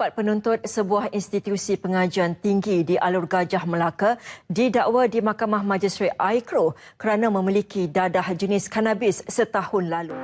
4 penuntut sebuah institusi pengajian tinggi di Alur Gajah, Melaka didakwa di Mahkamah Majistret Aikro kerana memiliki dadah jenis kanabis setahun lalu.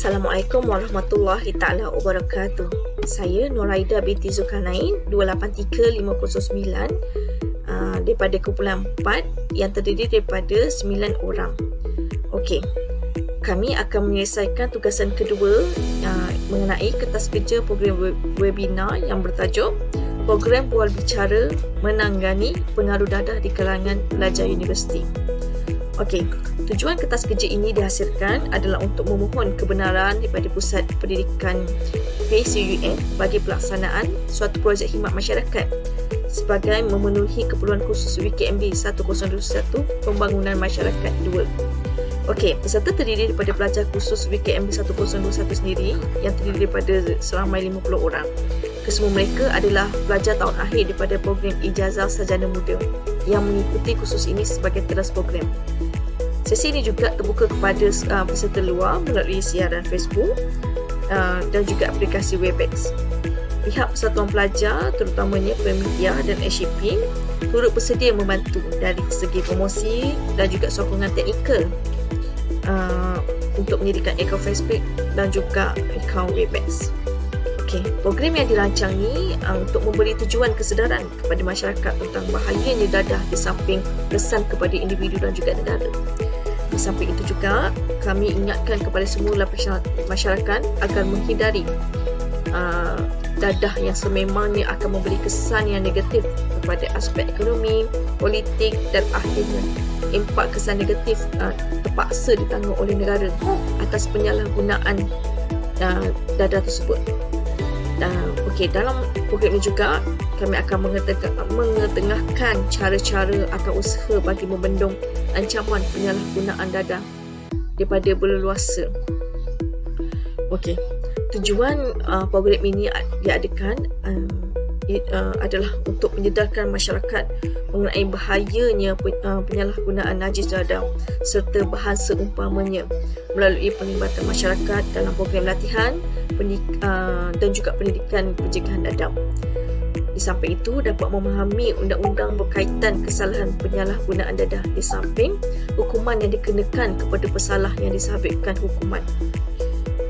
Assalamualaikum warahmatullahi taala wabarakatuh. Saya Nuraida binti Zulkarnain 283509 daripada kumpulan 4 yang terdiri daripada 9 orang. Okey. Kami akan menyelesaikan tugasan kedua mengenai kertas kerja program webinar yang bertajuk Program Bual Bicara Menangani Pengaruh Dadah di Kalangan Pelajar Universiti. Okey, tujuan kertas kerja ini dihasilkan adalah untuk memohon kebenaran daripada Pusat Pendidikan PCUN bagi pelaksanaan suatu projek khidmat masyarakat sebagai memenuhi keperluan khusus WKMB 1021 Pembangunan Masyarakat 2. Okey, peserta terdiri daripada pelajar khusus WKMB 1021 sendiri yang terdiri daripada seramai 50 orang. Kesemua mereka adalah pelajar tahun akhir daripada program Ijazah Sarjana Muda yang mengikuti khusus ini sebagai teras program. Sesi ini juga terbuka kepada peserta luar melalui siaran Facebook dan juga aplikasi Webex. Pihak Persatuan Pelajar, terutamanya Pemedia dan SCP, turut bersedia membantu dari segi promosi dan juga sokongan teknikal untuk menyediakan akaun Facebook dan juga akaun Webex. Okey, program yang dirancang ini untuk memberi tujuan kesedaran kepada masyarakat tentang bahayanya dadah di samping kesan kepada individu dan juga negara. Di samping itu juga, kami ingatkan kepada semua lapisan masyarakat agar menghindari dadah yang sememangnya akan memberi kesan yang negatif kepada aspek ekonomi, politik dan akhirnya impak kesan negatif terpaksa ditanggung oleh negara atas penyalahgunaan dadah tersebut. Okey, dalam program ini juga kami akan mengetengahkan cara-cara atau usaha bagi membendung ancaman penyalahgunaan dadah daripada berleluasa. Okey, tujuan program ini diadakan adalah untuk menyedarkan masyarakat mengenai bahayanya penyalahgunaan najis dadah serta bahan seumpamanya melalui penglibatan masyarakat dalam program latihan dan juga pendidikan pencegahan dadah. Di samping itu, dapat memahami undang-undang berkaitan kesalahan penyalahgunaan dadah di samping hukuman yang dikenakan kepada pesalah yang disabitkan hukuman.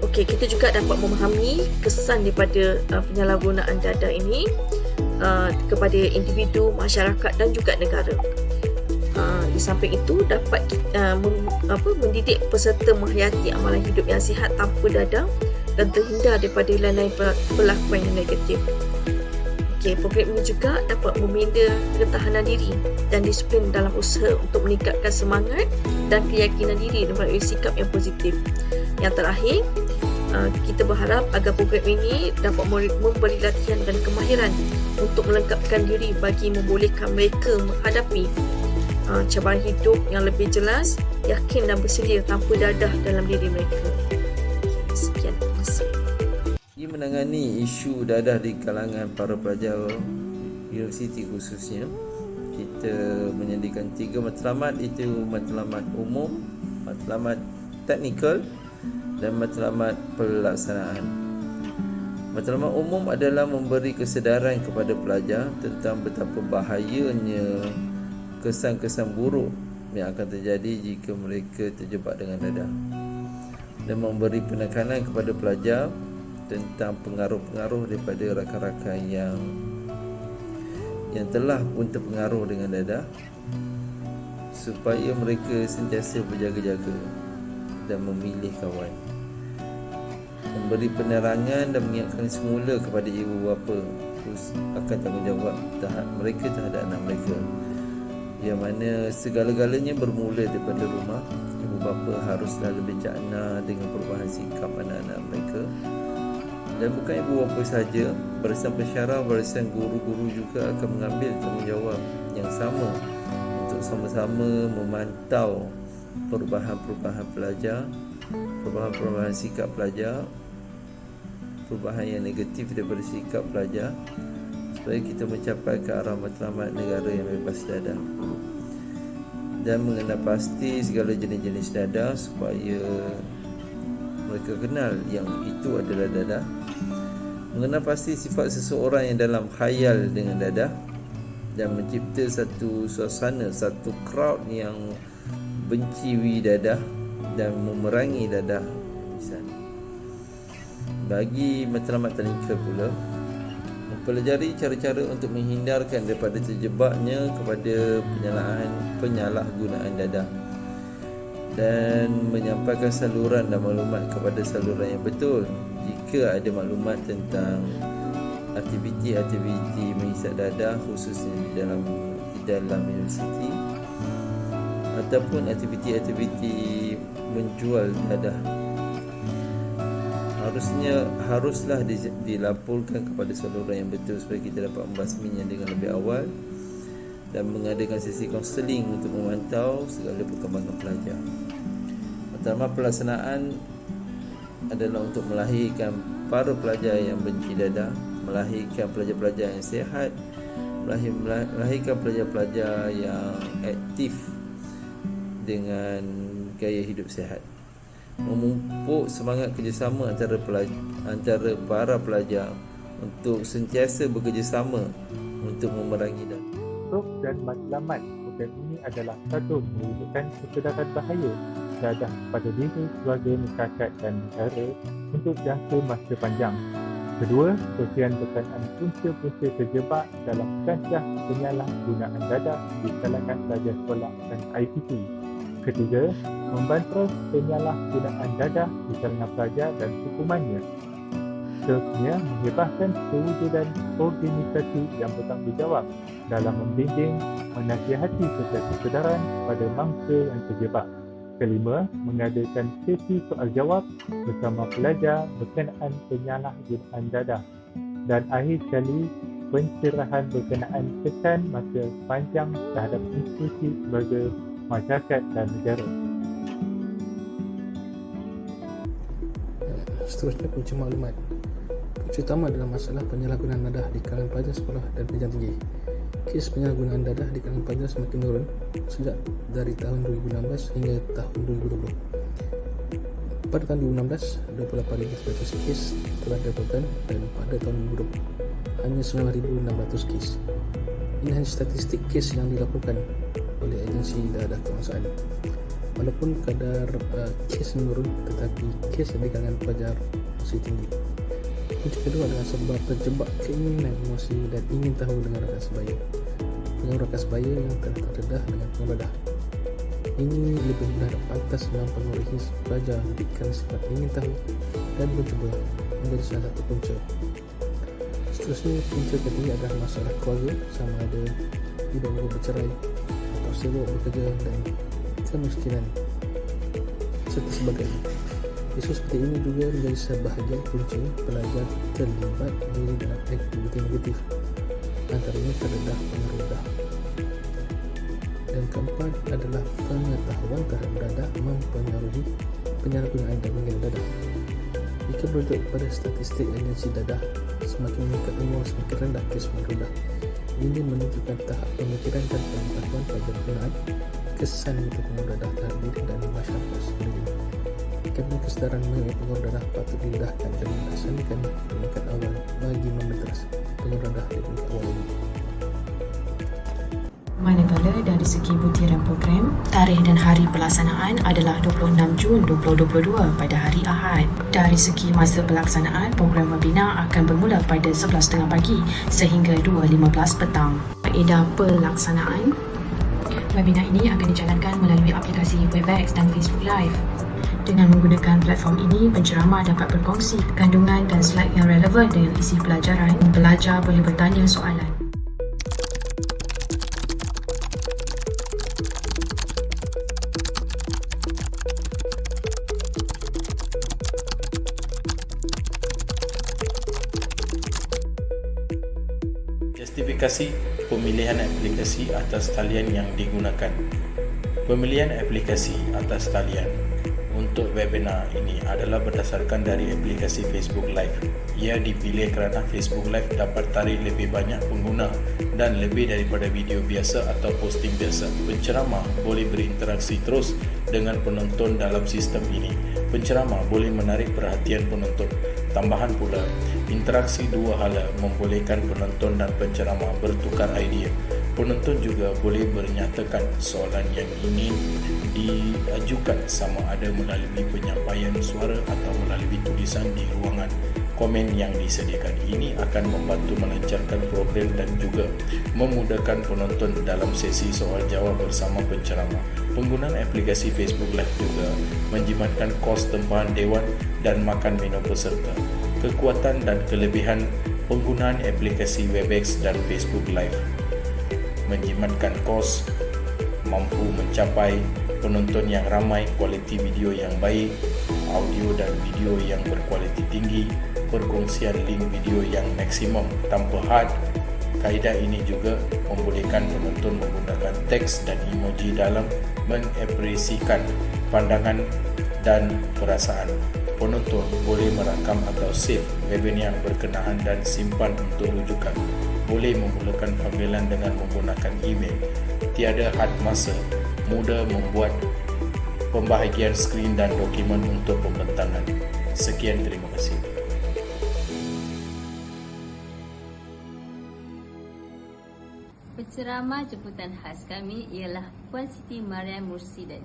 Okey, kita juga dapat memahami kesan daripada penyalahgunaan dadah ini kepada individu, masyarakat dan juga negara. Di samping itu, dapat mendidik peserta menghayati amalan hidup yang sihat tanpa dadah dan terhindar daripada lain-lain perlakuan yang negatif. Okey, program ini juga dapat membina ketahanan diri dan disiplin dalam usaha untuk meningkatkan semangat dan keyakinan diri melalui sikap yang positif. Yang terakhir, kita berharap agar program ini dapat memberi latihan dan kemahiran untuk melengkapkan diri bagi membolehkan mereka menghadapi cabaran hidup yang lebih jelas, yakin dan bersedia tanpa dadah dalam diri mereka. Sekian, terima kasih. Ia menangani isu dadah di kalangan para pelajar universiti khususnya. Kita menyediakan 3 matlamat, iaitu matlamat umum, matlamat teknikal dan matlamat pelaksanaan. Matlamat umum adalah memberi kesedaran kepada pelajar tentang betapa bahayanya kesan-kesan buruk yang akan terjadi jika mereka terjebak dengan dadah, dan memberi penekanan kepada pelajar tentang pengaruh-pengaruh daripada rakan-rakan yang telah pun terpengaruh dengan dadah, supaya mereka sentiasa berjaga-jaga dan memilih kawan. memberi penerangan dan mengingatkan semula kepada ibu bapa akan tanggungjawab mereka terhadap anak mereka, yang mana segala-galanya bermula daripada rumah. Ibu bapa haruslah lebih cakna dengan perubahan sikap anak-anak mereka. Dan bukan ibu bapa sahaja, barisan pensyarah, barisan guru-guru juga akan mengambil tanggungjawab yang sama untuk sama-sama memantau perubahan-perubahan pelajar, perubahan-perubahan sikap pelajar, perubahan yang negatif daripada sikap pelajar, supaya kita mencapai ke arah matlamat negara yang bebas dadah. Dan mengenal pasti segala jenis-jenis dadah supaya mereka kenal yang itu adalah dadah. Mengenal pasti sifat seseorang yang dalam khayal dengan dadah, dan mencipta satu suasana, satu crowd yang benci dadah dan memerangi dadah di sana. Bagi matlamat tadika pula, mempelajari cara-cara untuk menghindarkan daripada terjebaknya kepada penyalahgunaan dadah, dan menyampaikan saluran dan maklumat kepada saluran yang betul jika ada maklumat tentang aktiviti-aktiviti menghisap dadah, khususnya di dalam universiti, ataupun aktiviti-aktiviti menjual dadah. Haruslah dilaporkan kepada saluran yang betul supaya kita dapat membasminya dengan lebih awal, dan mengadakan sesi kaunseling untuk memantau segala perkembangan pelajar. Matlamat pelaksanaan adalah untuk melahirkan para pelajar yang benci dadah, melahirkan pelajar-pelajar yang sihat, melahirkan pelajar-pelajar yang aktif dengan gaya hidup sihat, memupuk semangat kerjasama antara para pelajar untuk sentiasa bekerjasama untuk memerangi dadah. Stroke dan matlamat program ini adalah satu, mewujudkan kesedaran bahaya dadah pada diri, keluarga, masyarakat dan negara untuk jangka masa panjang. Kedua, sosial berkenaan punca-punca terjebak dalam kancah penyalahgunaan dadah di kalangan pelajar sekolah dan ICT. Ketiga, membantah penyalahgunaan dadah di kalangan pelajar dan hukumannya. Seterusnya, menghebahkan kewujudan organisasi yang bertanggungjawab dalam membimbing, menasihati serta kesedaran pada mangsa yang terjebak. Kelima, mengadakan sesi soal jawab bersama pelajar berkenaan penyalahgunaan dadah. Dan akhir sekali, pencerahan berkenaan kesan masa panjang terhadap institusi sebagai masyarakat dan negara. Seterusnya, punca maklumat. Punca utama adalah masalah penyalahgunaan dadah di kalangan pelajar sekolah dan pendidikan tinggi. Kes penyalahgunaan dadah di kalangan pelajar semakin menurun sejak dari tahun 2016 hingga tahun 2020. Pada tahun 2016, 28,300 kes telah dilaporkan, dan pada tahun 2020 hanya 9,600 kes. Ini hanya statistik kes yang dilaporkan oleh agensi dadah kebangsaan. Walaupun kadar kes menurun, tetapi kes di kalangan pelajar masih tinggi. Punca kedua adalah sebab terjebak keinginan, emosi dan ingin tahu dengan rakan sebaya. Pengaruh rakan sebaya yang telah terdedah dengan pengaruh dadah. Ini lebih mudah pantas mempengaruhi pelajar kerana sifat ingin tahu dan mencuba menjadi salah satu punca. Seterusnya, punca ketiga adalah masalah keluarga, sama ada ibu bapa bercerai atau sibuk bekerja dan kemiskinan serta sebagainya. Isu seperti ini juga menjadi sebahagian punca pelajar terlibat diri dalam aktiviti negatif, antaranya terdedah pengaruh dadah. Dan keempat adalah pengetahuan terhadap dadah mempengaruhi penyalahgunaan dan mengenai dadah. Jika merujuk pada statistik agensi dadah, semakin meningkat umur semakin rendah kes pengaruh dadah. Ini menunjukkan tahap pemikiran dan pengetahuan pada penggunaan kesan untuk pengaruh dadah terhadap diri dan masyarakat sendiri. Kerana kesedaran mengenai pengaruh dadah patut didedahkan dan dilaksanakan peringkat awal bagi membentras pengaruh dadah di peringkat awal ini. Manakala dari segi butiran program, tarikh dan hari pelaksanaan adalah 26 Jun 2022 pada hari Ahad. Dari segi masa pelaksanaan, program webinar akan bermula pada 11.30 pagi sehingga 2.15 petang. Kaedah pelaksanaan, webinar ini akan dijalankan melalui aplikasi Webex dan Facebook Live. Dengan menggunakan platform ini, penceramah dapat berkongsi kandungan dan slide yang relevan dengan isi pelajaran. Pelajar boleh bertanya soalan. Justifikasi pemilihan aplikasi atas talian yang digunakan. Pemilihan aplikasi atas talian untuk webinar ini adalah berdasarkan dari aplikasi Facebook Live. Ia dipilih kerana Facebook Live dapat tarik lebih banyak pengguna dan lebih daripada video biasa atau posting biasa. Penceramah boleh berinteraksi terus dengan penonton dalam sistem ini. Penceramah boleh menarik perhatian penonton. Tambahan pula, interaksi dua hala membolehkan penonton dan penceramah bertukar idea. Penonton juga boleh menyatakan soalan yang ingin diajukan sama ada melalui penyampaian suara atau melalui tulisan di ruangan komen yang disediakan. Ini akan membantu melancarkan program dan juga memudahkan penonton dalam sesi soal jawab bersama penceramah. Penggunaan aplikasi Facebook Live juga menjimatkan kos tempahan dewan dan makan minum peserta. Kekuatan dan kelebihan penggunaan aplikasi Webex dan Facebook Live: menjimatkan kos, mampu mencapai penonton yang ramai, kualiti video yang baik, audio dan video yang berkualiti tinggi, perkongsian link video yang maksimum tanpa had. Kaedah ini juga membolehkan penonton menggunakan teks dan emoji dalam mengekspresikan pandangan dan perasaan. Penonton boleh merakam atau save webinar berkenaan dan simpan untuk rujukan. Boleh memulakan panggilan dengan menggunakan email. Tiada had masa, mudah membuat pembahagian skrin dan dokumen untuk pembentangan. Sekian, terima kasih. Penceramah jemputan khas kami ialah Puan Siti Mariam Mursidan.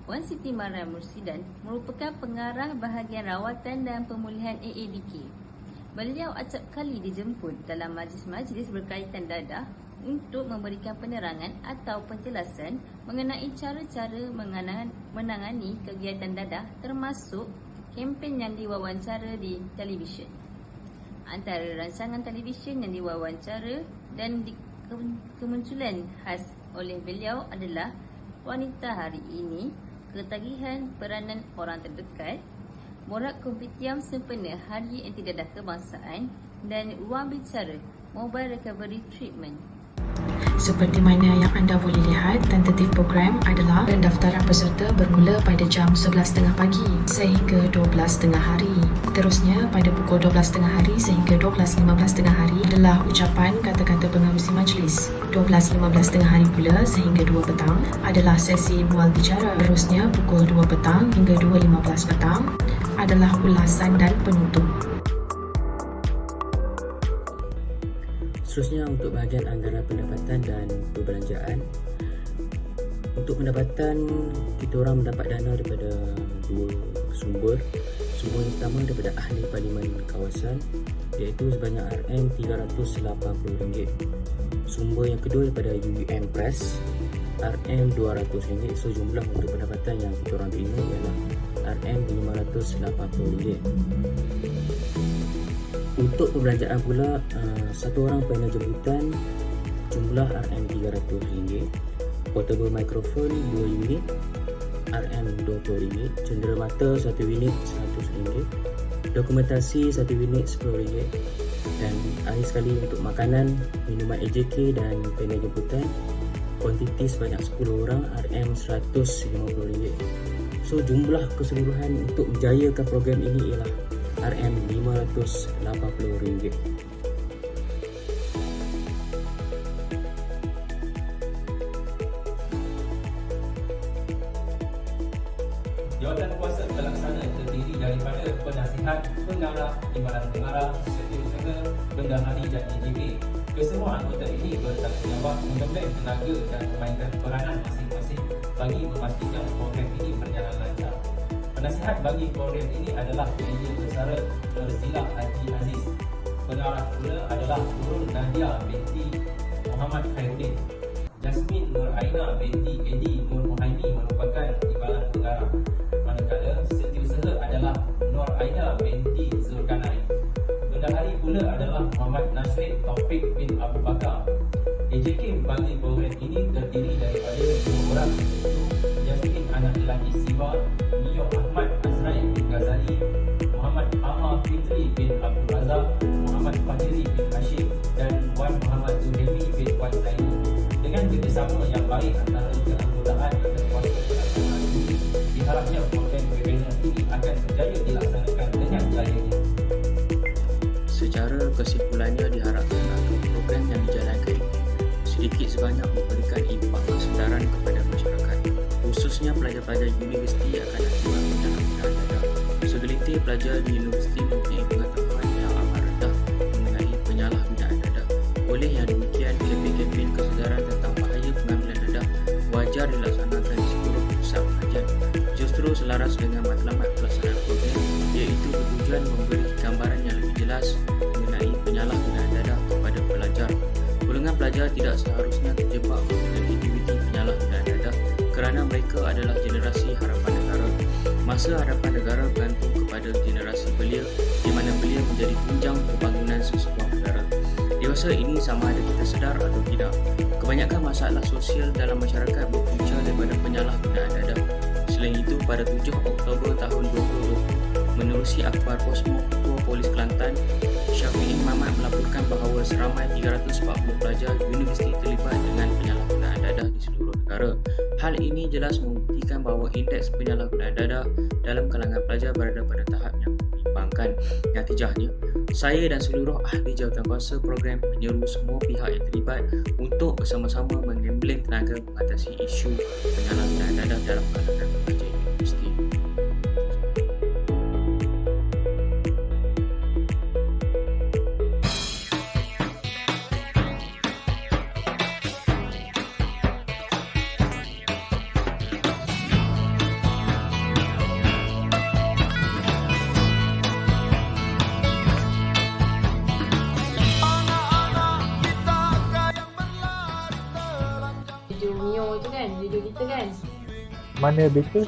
Puan Siti Mariam Mursidan merupakan pengarah bahagian rawatan dan pemulihan AADK. Beliau acap kali dijemput dalam majlis-majlis berkaitan dadah untuk memberikan penerangan atau penjelasan mengenai cara-cara menangani kegiatan dadah, termasuk kempen yang diwawancara di televisyen. Antara rancangan televisyen yang diwawancara dan kemunculan khas oleh beliau adalah Wanita Hari Ini, Ketagihan Peranan Orang Terdekat, Borak Kopitiam Sempena Hari Anti Dadah Kebangsaan dan Ruang Bicara Mobile Recovery Treatment. Seperti mana yang anda boleh lihat, tentatif program adalah pendaftaran peserta bermula pada jam 11.30 pagi sehingga 12.30 hari. Terusnya, pada pukul 12.30 hari sehingga 12.15 tengah hari adalah ucapan kata-kata pengerusi majlis. 12.15 tengah hari pula sehingga 2 petang adalah sesi bual bicara. Terusnya, pukul 2 petang hingga 2.15 petang adalah ulasan dan penutup. Seterusnya, untuk bahagian anggaran pendapatan dan perbelanjaan. Untuk pendapatan, kita orang mendapat dana daripada dua sumber. Sumber yang pertama daripada ahli parlimen kawasan, iaitu sebanyak RM380. Sumber yang kedua daripada UUM Press, RM200. So jumlah untuk pendapatan yang kita orang terima ialah RM580. Untuk perbelanjaan pula, satu orang panel jemputan jumlah RM300, portable microphone 2 unit RM20, cenderamata 1 unit RM100, dokumentasi 1 unit RM10, dan akhir sekali untuk makanan, minuman AJK dan panel jemputan kuantiti sebanyak 10 orang RM150. So jumlah keseluruhan untuk menjayakan program ini ialah RM580. Jawatan kuasa pelaksana terdiri daripada penasihat, pengarah, timbalan pengarah, setiausaha, bendahari dan AJK. Kesemua anggota ini bertanggungjawab mengemban tenaga dan memainkan peranan masing-masing bagi memastikan program ini berjalan lancar. Penasihat bagi program ini adalah Meneja Pesara Merzila Haji Aziz. Pengarah pula adalah Nurul Nadia binti Muhammad Khairuddin. Jasmine Nur Aina binti Edi Nur Muhaimi merupakan timbalan pengarah. Manakala Aida binti Zulkarnain. Bendahari pula adalah Muhammad Nasrid Taufik bin Abu Bakar. AJK bagi program ini terdiri daripada 2 orang, iaitu Jasmin anak lelaki Siva, Nio Ahmad Azrail bin Ghazali, Muhammad Ahmad Fitri bin Abdul Razak, Muhammad Fajri bin Hashim dan Wan Muhammad Zulhemi bin Wan Zaini. Dengan kerjasama yang baik antara keanggotaan dan kuasa pelaksanaan ini, diharapkan program webinar ini akan berjaya dilaksanakan dengan jayanya. Secara kesimpulannya, diharapkan agar program yang dijalankan sedikit sebanyak memberikan impak kesedaran kepada masyarakat, khususnya pelajar-pelajar universiti akan akibat penyalahgunaan dadah. Segelintir pelajar di universiti mempunyai pengetahuan yang amat rendah mengenai penyalahgunaan dadah. Oleh yang demikian, kempen-kempen kesedaran tentang bahaya pengambilan dadah wajar dilaksanakan di seluruh pusat pengajian. Justru selaras dengan matlamat pelaksanaan program, iaitu bertujuan memberi gambaran yang lebih jelas mengenai penyalahgunaan dadah kepada pelajar. Golongan pelajar tidak seharusnya terjebak kepada aktiviti penyalahgunaan dadah kerana mereka adalah generasi harapan negara. Masa harapan negara bergantung kepada generasi belia, di mana belia menjadi tunjang pembangunan sesebuah negara. Dewasa ini sama ada kita sedar atau tidak, kebanyakan masalah sosial dalam masyarakat berpunca daripada penyalahgunaan dadah. Selain itu, pada 7 Oktober tahun 2020, menerusi akhbar Posmo, Ketua Polis Kelantan, Syafiq Mamat melaporkan bahawa seramai 340 pelajar universiti terlibat dengan penyalahgunaan dadah di seluruh negara. Hal ini jelas membuktikan bahawa indeks penyalahgunaan dadah dalam kalangan pelajar berada pada tahap yang membimbangkan. Natijahnya, saya dan seluruh ahli jawatankuasa program menyeru semua pihak yang terlibat untuk bersama-sama menggembling tenaga mengatasi isu penyalahgunaan dadah dalam kalangan pelajar universiti. Video Mio tu kan, video kita kan. Mana better?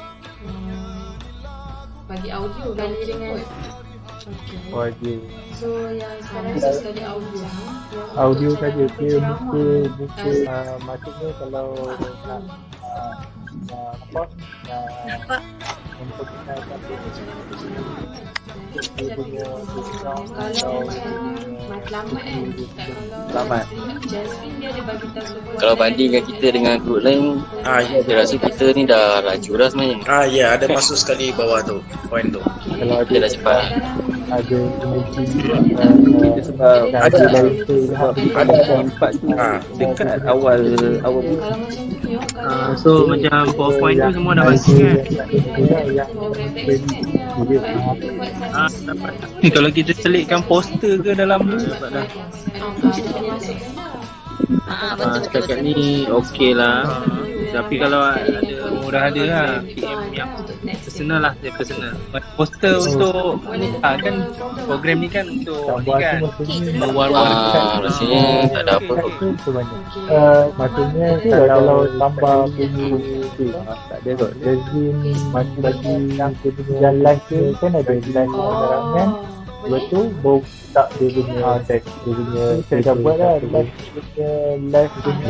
Bagi audio bagi dengan Audio. so yang sekarang sekali audio. Audio saja. Dia buka maksudnya kalau nak memperkenalkan dia punya background atau Matlamat kan. Selamat. Jasmine dia ada bagi tahu semua. Kalau bandingkan kita dengan grup lain, saya rasa kita ni dah laju dah sebenarnya. Ya, ada masuk sekali bawah tu, poin tu. kalau Kita dah cepat. ada energi Sebab ada empat tu dekat awal buku. Kalau macam tu Mio, kalau So macam PowerPoint tu semua dah bagi kan. Dapat. Kalau kita selitkan poster ke dalam tu dapat dah. Setakat ni okey lah. Tapi kalau ada lah PM yang personal lah, saya personal. Poster untuk kan program ni kan untuk ni kan luar-luar. Rasanya tak ada apa kot. maksudnya kalau tambah tak ada kot. Rezim masih bagi yang jalan ke kan ada jalan penerangan. Lepas tu baru tak dia punya teks, dia punya saya dah buat lah live punya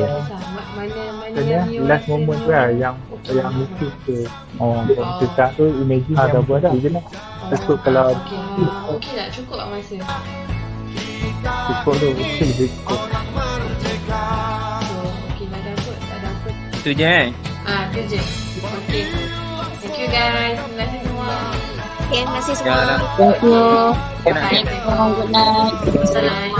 last moment tu lah yang mesti ke kita tu imagine yang buat dah je lah. Cukup kalau okey tak cukup tak masa cukup tu mesti lebih cukup. okey dah dapat tak dapat Itu je tu je. Okey, thank you guys, terima kasih semua. Okay, terima kasih semua. Jangan Thank you. Good night. Good night. Assalamualaikum.